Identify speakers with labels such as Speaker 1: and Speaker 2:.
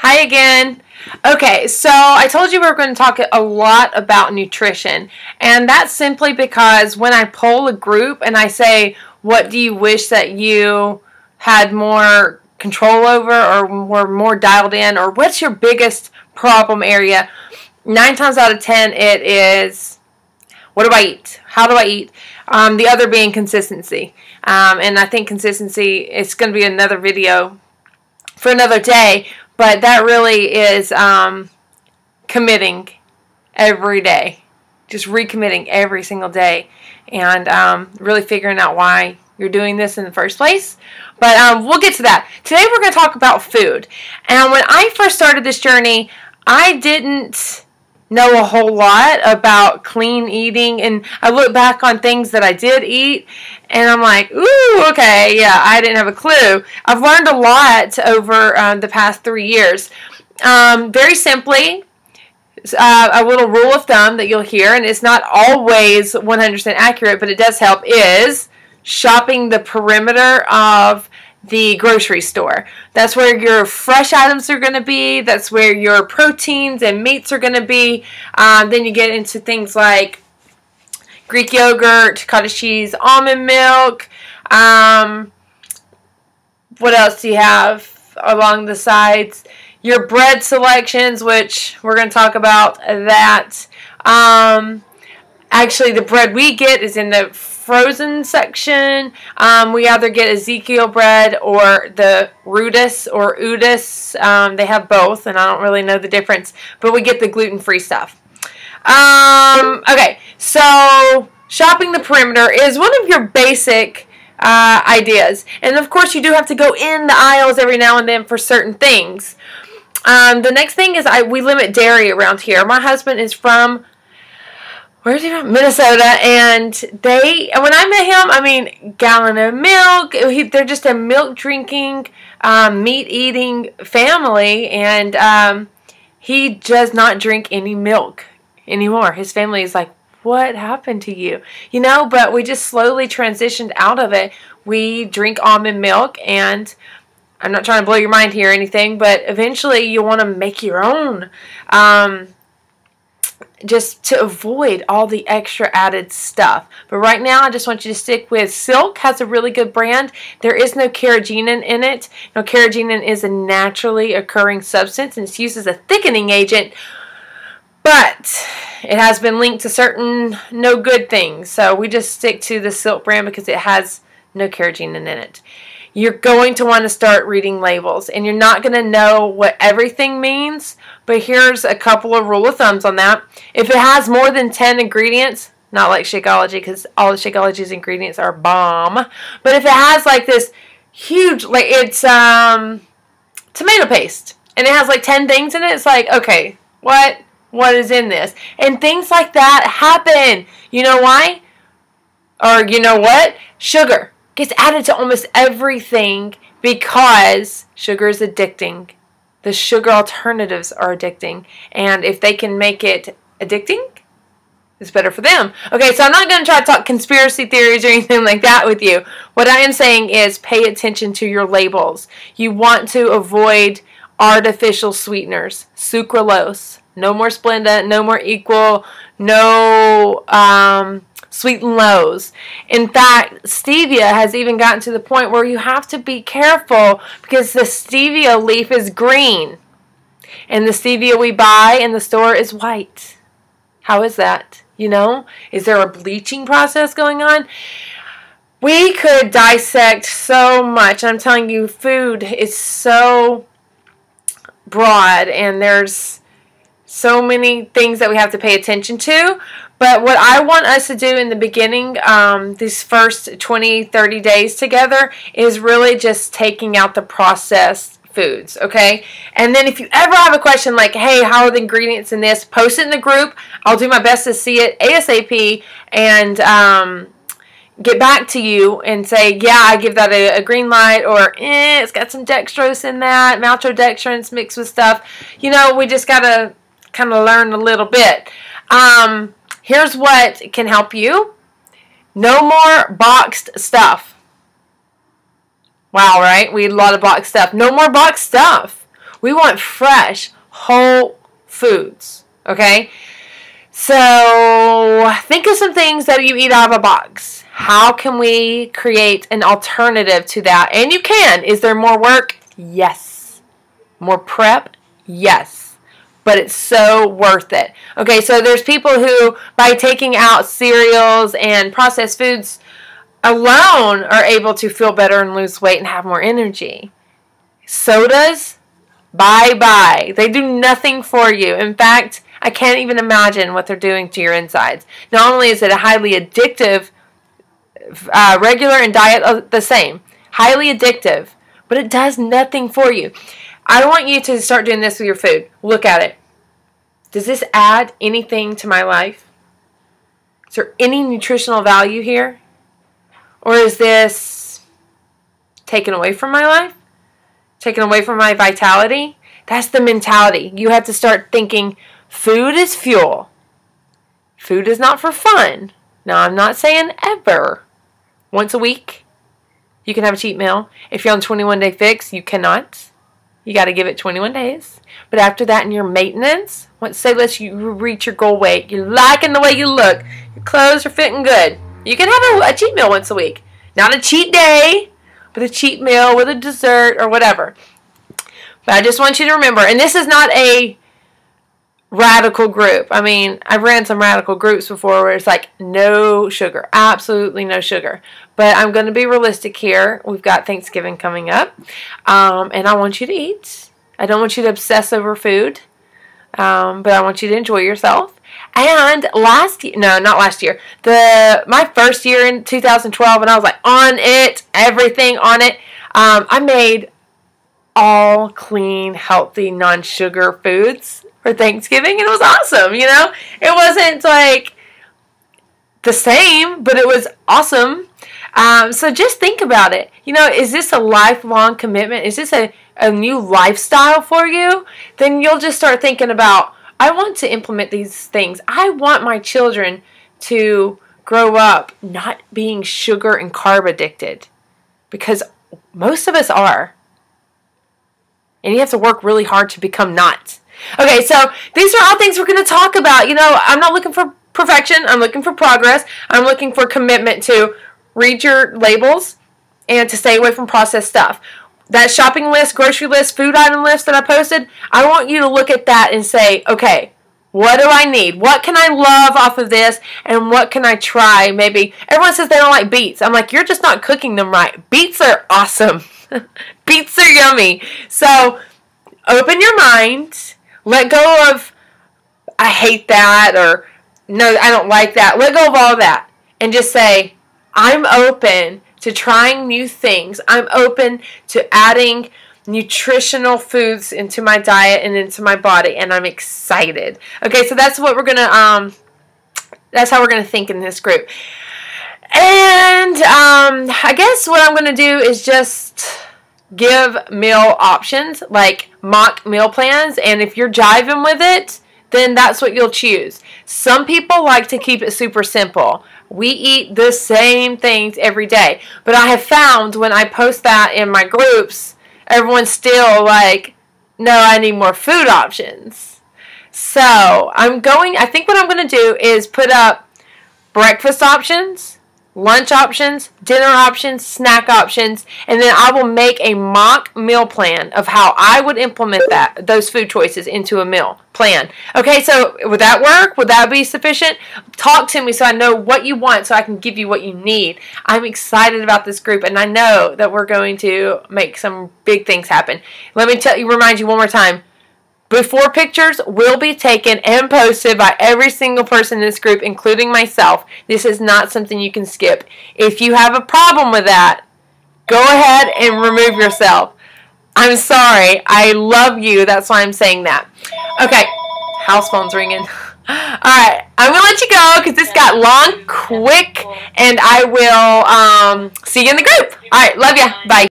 Speaker 1: Hi again. Okay, so I told you we were going to talk a lot about nutrition, and that's simply because when I poll a group and I say, what do you wish that you had more control over or were more dialed in, or what's your biggest problem area, 9 times out of 10 it is, what do I eat? How do I eat? The other being consistency. And I think consistency, it's going to be another video for another day, but that really is committing every day. Just recommitting every single day and really figuring out why you're doing this in the first place. But we'll get to that. Today we're going to talk about food. And when I first started this journey, I didn't know a whole lot about clean eating, and I look back on things that I did eat and I'm like, ooh, okay, yeah, I didn't have a clue. I've learned a lot over the past 3 years. Very simply, a little rule of thumb that you'll hear, and it's not always 100% accurate, but it does help, is shopping the perimeter of the grocery store. That's where your fresh items are going to be. That's where your proteins and meats are going to be. Then you get into things like Greek yogurt, cottage cheese, almond milk. What else do you have along the sides? Your bread selections, which we're going to talk about that. Actually, the bread we get is in the frozen section. We either get Ezekiel bread or the Rudis or Udis. They have both, and I don't really know the difference, but we get the gluten-free stuff. Okay, so shopping the perimeter is one of your basic ideas, and of course you do have to go in the aisles every now and then for certain things. The next thing is we limit dairy around here. My husband is from, where's he from? Minnesota, and when I met him, I mean, gallon of milk. They're just a milk-drinking, meat-eating family, and he does not drink any milk anymore. His family is like, what happened to you? You know, but we just slowly transitioned out of it. We drink almond milk, and I'm not trying to blow your mind here or anything, but eventually you'll want to make your own, just to avoid all the extra added stuff. But right now I just want you to stick with Silk. Has a really good brand. There is no carrageenan in it. No, carrageenan is a naturally occurring substance and it's used as a thickening agent, but it has been linked to certain no good things. So we just stick to the Silk brand because it has no carrageenan in it. You're going to want to start reading labels, and you're not going to know what everything means, but here's a couple of rule of thumbs on that. If it has more than 10 ingredients, not like Shakeology, because all of Shakeology's ingredients are bomb, but if it has like this huge, like it's tomato paste, and it has like 10 things in it, it's like, okay, what is in this? And things like that happen. You know why? Or you know what? Sugar gets added to almost everything because sugar is addicting. The sugar alternatives are addicting. And if they can make it addicting, it's better for them. Okay, so I'm not going to try to talk conspiracy theories or anything like that with you. What I am saying is pay attention to your labels. You want to avoid artificial sweeteners. Sucralose. No more Splenda. No more Equal. No Sweet and Lows. In fact, stevia has even gotten to the point where you have to be careful because the stevia leaf is green and the stevia we buy in the store is white. How is that? You know, is there a bleaching process going on? We could dissect so much. I'm telling you, food is so broad and there's so many things that we have to pay attention to. But what I want us to do in the beginning, these first 20, 30 days together, is really just taking out the processed foods, okay? And then if you ever have a question like, hey, how are the ingredients in this, post it in the group. I'll do my best to see it ASAP and get back to you and say, yeah, I give that a green light, or it's got some dextrose in that, maltodextrins mixed with stuff. You know, we just got to kind of learn a little bit. Here's what can help you. No more boxed stuff. Wow, right? We eat a lot of boxed stuff. No more boxed stuff. We want fresh, whole foods, okay? So think of some things that you eat out of a box. How can we create an alternative to that? And you can. Is there more work? Yes. More prep? Yes. But it's so worth it. Okay, so there's people who, by taking out cereals and processed foods alone, are able to feel better and lose weight and have more energy. Sodas? Bye-bye. They do nothing for you. In fact, I can't even imagine what they're doing to your insides. Not only is it a highly addictive, regular and diet the same, highly addictive, but it does nothing for you. I want you to start doing this with your food. Look at it. Does this add anything to my life? Is there any nutritional value here? Or is this taken away from my life? Taken away from my vitality? That's the mentality. You have to start thinking, food is fuel. Food is not for fun. Now, I'm not saying ever. Once a week, you can have a cheat meal. If you're on 21-day fix, you cannot. You got to give it 21 days. But after that, in your maintenance, say you reach your goal weight, you're liking the way you look, your clothes are fitting good, you can have a cheat meal once a week. Not a cheat day, but a cheat meal with a dessert or whatever. But I just want you to remember, and this is not a radical group. I mean, I've ran some radical groups before where it's like no sugar, absolutely no sugar. But I'm going to be realistic here. We've got Thanksgiving coming up, and I want you to eat. I don't want you to obsess over food, but I want you to enjoy yourself. And last year, no, not last year, my first year in 2012, and I was like on it, everything on it. I made all clean, healthy, non-sugar foods for Thanksgiving, and it was awesome, you know? It wasn't like the same, but it was awesome. So just think about it. You know, is this a lifelong commitment? Is this a new lifestyle for you? Then you'll just start thinking about, I want to implement these things. I want my children to grow up not being sugar and carb addicted, because most of us are. And you have to work really hard to become not. Okay, so these are all things we're going to talk about. You know, I'm not looking for perfection. I'm looking for progress. I'm looking for commitment to read your labels and to stay away from processed stuff. That shopping list, grocery list, food item list that I posted, I want you to look at that and say, okay, what do I need? What can I love off of this? And what can I try? Maybe everyone says they don't like beets. I'm like, you're just not cooking them right. Beets are awesome. Beets are yummy. So open your mind. Let go of, I hate that, or no, I don't like that. Let go of all of that. And just say, I'm open to trying new things. I'm open to adding nutritional foods into my diet and into my body, and I'm excited. Okay, so that's what we're gonna that's how we're gonna think in this group. And I guess what I'm gonna do is just give meal options, like mock meal plans, and if you're jiving with it, then that's what you'll choose. Some people like to keep it super simple. We eat the same things every day. But I have found when I post that in my groups, everyone's still like, no, I need more food options. So I think what I'm going to do is put up breakfast options, lunch options, dinner options, snack options, and then I will make a mock meal plan of how I would implement those food choices into a meal plan. Okay, so would that work? Would that be sufficient? Talk to me so I know what you want so I can give you what you need. I'm excited about this group, and I know that we're going to make some big things happen. Let me remind you one more time. Before pictures will be taken and posted by every single person in this group, including myself. This is not something you can skip. If you have a problem with that, go ahead and remove yourself. I'm sorry. I love you. That's why I'm saying that. Okay. House phone's ringing. Alright. I'm going to let you go because this got long, quick, and I will see you in the group. Alright. Love ya. Bye.